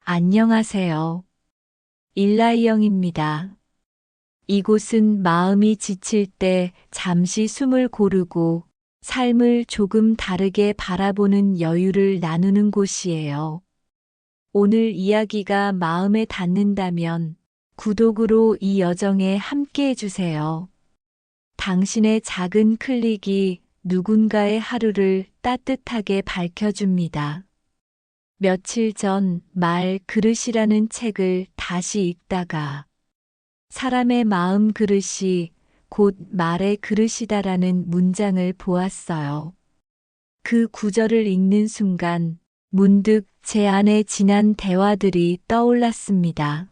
안녕하세요. 일라이영입니다. 이곳은 마음이 지칠 때 잠시 숨을 고르고 삶을 조금 다르게 바라보는 여유를 나누는 곳이에요. 오늘 이야기가 마음에 닿는다면 구독으로 이 여정에 함께 해주세요. 당신의 작은 클릭이 누군가의 하루를 따뜻하게 밝혀줍니다. 며칠 전 말 그릇이라는 책을 다시 읽다가 사람의 마음 그릇이 곧 말의 그릇이다라는 문장을 보았어요. 그 구절을 읽는 순간 문득 제 안에 지난 대화들이 떠올랐습니다.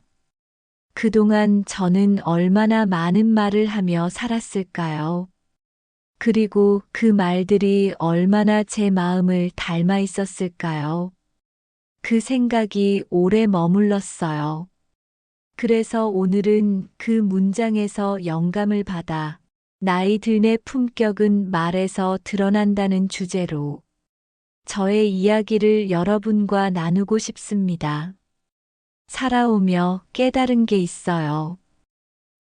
그동안 저는 얼마나 많은 말을 하며 살았을까요? 그리고 그 말들이 얼마나 제 마음을 닮아 있었을까요? 그 생각이 오래 머물렀어요. 그래서 오늘은 그 문장에서 영감을 받아 나이 들의 품격은 말에서 드러난다는 주제로 저의 이야기를 여러분과 나누고 싶습니다. 살아오며 깨달은 게 있어요.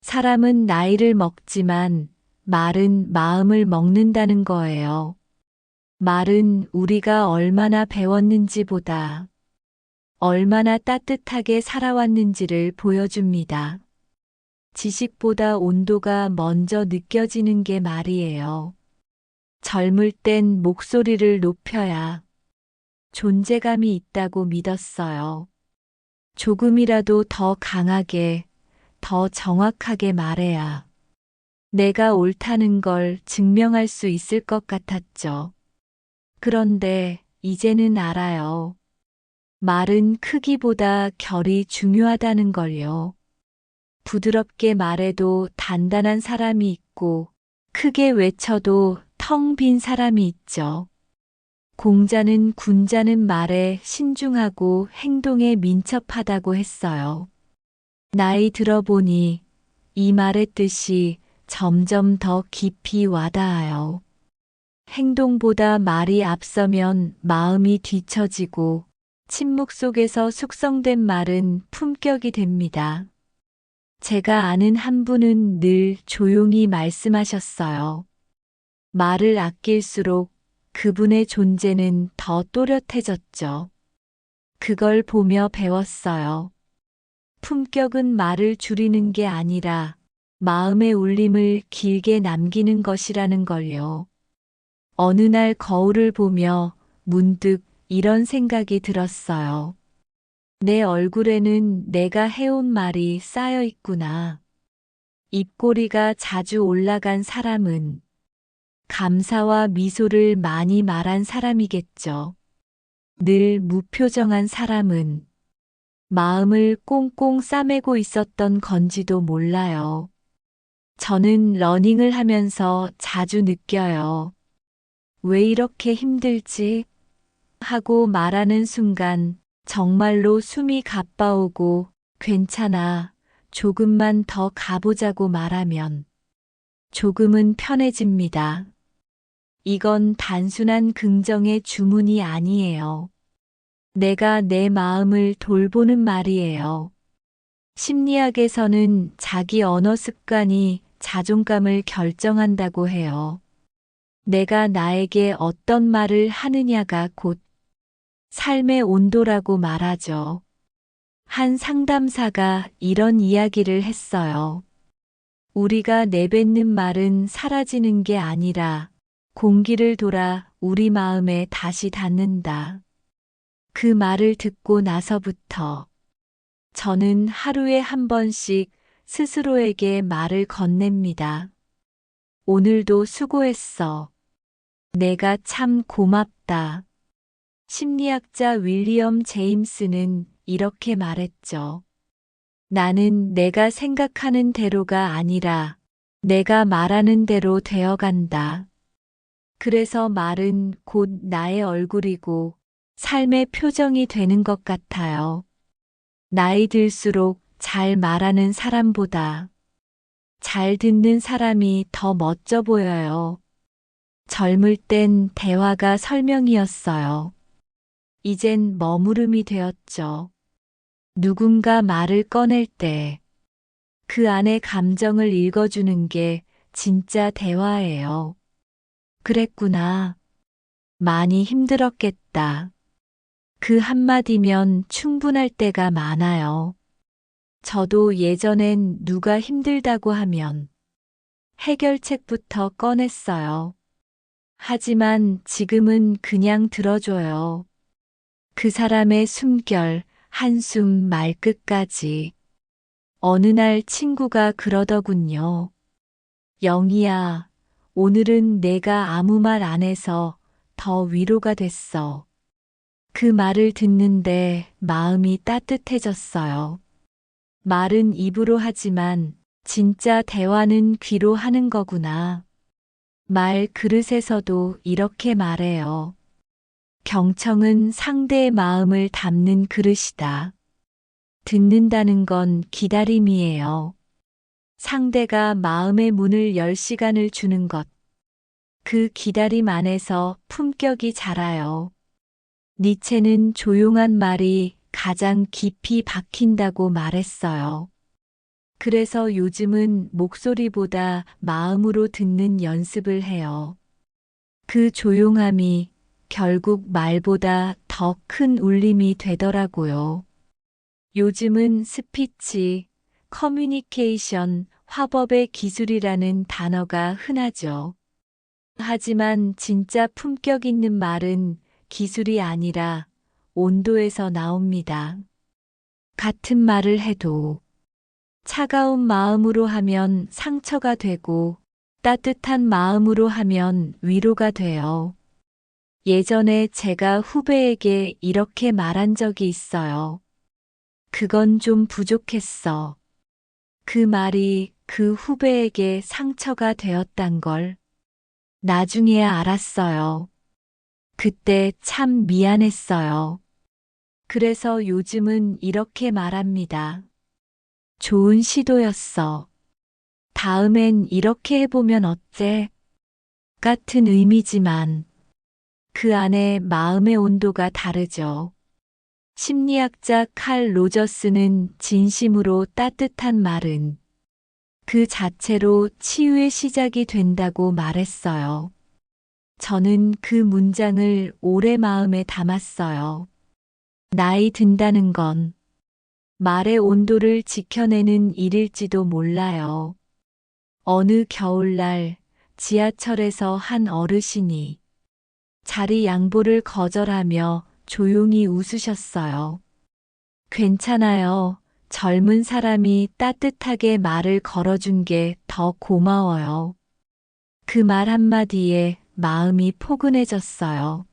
사람은 나이를 먹지만 말은 마음을 먹는다는 거예요. 말은 우리가 얼마나 배웠는지보다 얼마나 따뜻하게 살아왔는지를 보여줍니다. 지식보다 온도가 먼저 느껴지는 게 말이에요. 젊을 땐 목소리를 높여야 존재감이 있다고 믿었어요. 조금이라도 더 강하게, 더 정확하게 말해야 내가 옳다는 걸 증명할 수 있을 것 같았죠. 그런데 이제는 알아요. 말은 크기보다 결이 중요하다는 걸요. 부드럽게 말해도 단단한 사람이 있고, 크게 외쳐도 텅 빈 사람이 있죠. 공자는 군자는 말에 신중하고 행동에 민첩하다고 했어요. 나이 들어보니 이 말의 뜻이 점점 더 깊이 와닿아요. 행동보다 말이 앞서면 마음이 뒤처지고, 침묵 속에서 숙성된 말은 품격이 됩니다. 제가 아는 한 분은 늘 조용히 말씀하셨어요. 말을 아낄수록 그분의 존재는 더 또렷해졌죠. 그걸 보며 배웠어요. 품격은 말을 줄이는 게 아니라 마음의 울림을 길게 남기는 것이라는 걸요. 어느 날 거울을 보며 문득 이런 생각이 들었어요. 내 얼굴에는 내가 해온 말이 쌓여 있구나. 입꼬리가 자주 올라간 사람은 감사와 미소를 많이 말한 사람이겠죠. 늘 무표정한 사람은 마음을 꽁꽁 싸매고 있었던 건지도 몰라요. 저는 러닝을 하면서 자주 느껴요. 왜 이렇게 힘들지? 하고 말하는 순간 정말로 숨이 가빠오고 괜찮아, 조금만 더 가보자고 말하면 조금은 편해집니다. 이건 단순한 긍정의 주문이 아니에요. 내가 내 마음을 돌보는 말이에요. 심리학에서는 자기 언어 습관이 자존감을 결정한다고 해요. 내가 나에게 어떤 말을 하느냐가 곧 삶의 온도라고 말하죠. 한 상담사가 이런 이야기를 했어요. 우리가 내뱉는 말은 사라지는 게 아니라 공기를 돌아 우리 마음에 다시 닿는다. 그 말을 듣고 나서부터 저는 하루에 한 번씩 스스로에게 말을 건넵니다. 오늘도 수고했어. 내가 참 고맙다. 심리학자 윌리엄 제임스는 이렇게 말했죠. 나는 내가 생각하는 대로가 아니라 내가 말하는 대로 되어간다. 그래서 말은 곧 나의 얼굴이고 삶의 표정이 되는 것 같아요. 나이 들수록 잘 말하는 사람보다 잘 듣는 사람이 더 멋져 보여요. 젊을 땐 대화가 설명이었어요. 이젠 머무름이 되었죠. 누군가 말을 꺼낼 때 그 안의 감정을 읽어주는 게 진짜 대화예요. 그랬구나. 많이 힘들었겠다. 그 한마디면 충분할 때가 많아요. 저도 예전엔 누가 힘들다고 하면 해결책부터 꺼냈어요. 하지만 지금은 그냥 들어줘요. 그 사람의 숨결, 한숨, 말끝까지. 어느 날 친구가 그러더군요. 영희야, 오늘은 내가 아무 말 안 해서 더 위로가 됐어. 그 말을 듣는데 마음이 따뜻해졌어요. 말은 입으로 하지만 진짜 대화는 귀로 하는 거구나. 말 그릇에서도 이렇게 말해요. 경청은 상대의 마음을 담는 그릇이다. 듣는다는 건 기다림이에요. 상대가 마음의 문을 열 시간을 주는 것. 그 기다림 안에서 품격이 자라요. 니체는 조용한 말이 가장 깊이 박힌다고 말했어요. 그래서 요즘은 목소리보다 마음으로 듣는 연습을 해요. 그 조용함이 결국 말보다 더 큰 울림이 되더라고요. 요즘은 스피치, 커뮤니케이션, 화법의 기술이라는 단어가 흔하죠. 하지만 진짜 품격 있는 말은 기술이 아니라 온도에서 나옵니다. 같은 말을 해도 차가운 마음으로 하면 상처가 되고 따뜻한 마음으로 하면 위로가 돼요. 예전에 제가 후배에게 이렇게 말한 적이 있어요. 그건 좀 부족했어. 그 말이 그 후배에게 상처가 되었단 걸 나중에야 알았어요. 그때 참 미안했어요. 그래서 요즘은 이렇게 말합니다. 좋은 시도였어. 다음엔 이렇게 해보면 어때? 같은 의미지만 그 안에 마음의 온도가 다르죠. 심리학자 칼 로저스는 진심으로 따뜻한 말은 그 자체로 치유의 시작이 된다고 말했어요. 저는 그 문장을 오래 마음에 담았어요. 나이 든다는 건 말의 온도를 지켜내는 일일지도 몰라요. 어느 겨울날 지하철에서 한 어르신이 자리 양보를 거절하며 조용히 웃으셨어요. 괜찮아요. 젊은 사람이 따뜻하게 말을 걸어준 게 더 고마워요. 그 말 한마디에 마음이 포근해졌어요.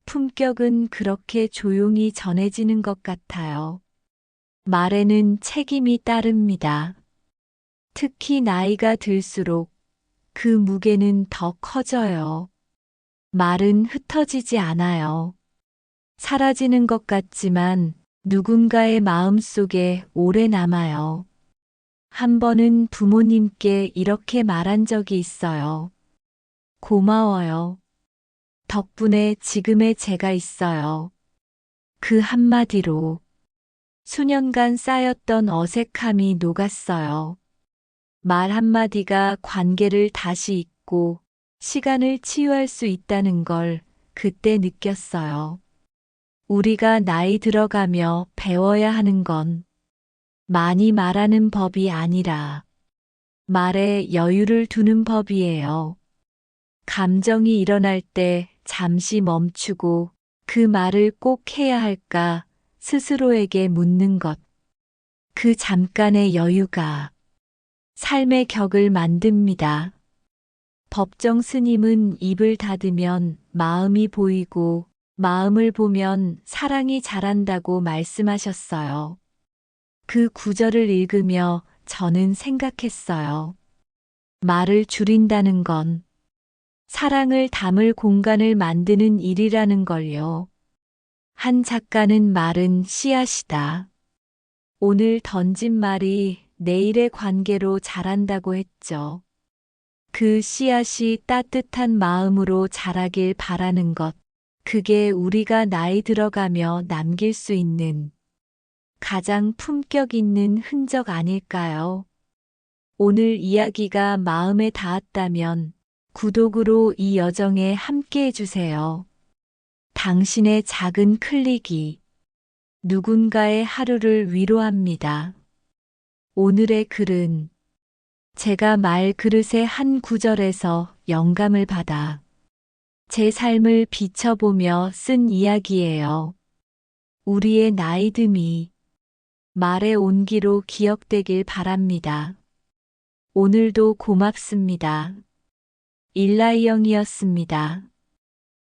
품격은 그렇게 조용히 전해지는 것 같아요. 말에는 책임이 따릅니다. 특히 나이가 들수록 그 무게는 더 커져요. 말은 흩어지지 않아요. 사라지는 것 같지만 누군가의 마음 속에 오래 남아요. 한 번은 부모님께 이렇게 말한 적이 있어요. 고마워요. 덕분에 지금의 제가 있어요. 그 한마디로 수년간 쌓였던 어색함이 녹았어요. 말 한마디가 관계를 다시 잇고 시간을 치유할 수 있다는 걸 그때 느꼈어요. 우리가 나이 들어가며 배워야 하는 건 많이 말하는 법이 아니라 말에 여유를 두는 법이에요. 감정이 일어날 때 잠시 멈추고 그 말을 꼭 해야 할까 스스로에게 묻는 것. 그 잠깐의 여유가 삶의 격을 만듭니다. 법정 스님은 입을 닫으면 마음이 보이고 마음을 보면 사랑이 자란다고 말씀하셨어요. 그 구절을 읽으며 저는 생각했어요. 말을 줄인다는 건 사랑을 담을 공간을 만드는 일이라는 걸요. 한 작가는 말은 씨앗이다. 오늘 던진 말이 내일의 관계로 자란다고 했죠. 그 씨앗이 따뜻한 마음으로 자라길 바라는 것. 그게 우리가 나이 들어가며 남길 수 있는 가장 품격 있는 흔적 아닐까요? 오늘 이야기가 마음에 닿았다면 구독으로 이 여정에 함께 해주세요. 당신의 작은 클릭이 누군가의 하루를 위로합니다. 오늘의 글은 제가 말 그릇의 한 구절에서 영감을 받아 제 삶을 비춰보며 쓴 이야기예요. 우리의 나이듦이 말의 온기로 기억되길 바랍니다. 오늘도 고맙습니다. 일라이영이었습니다.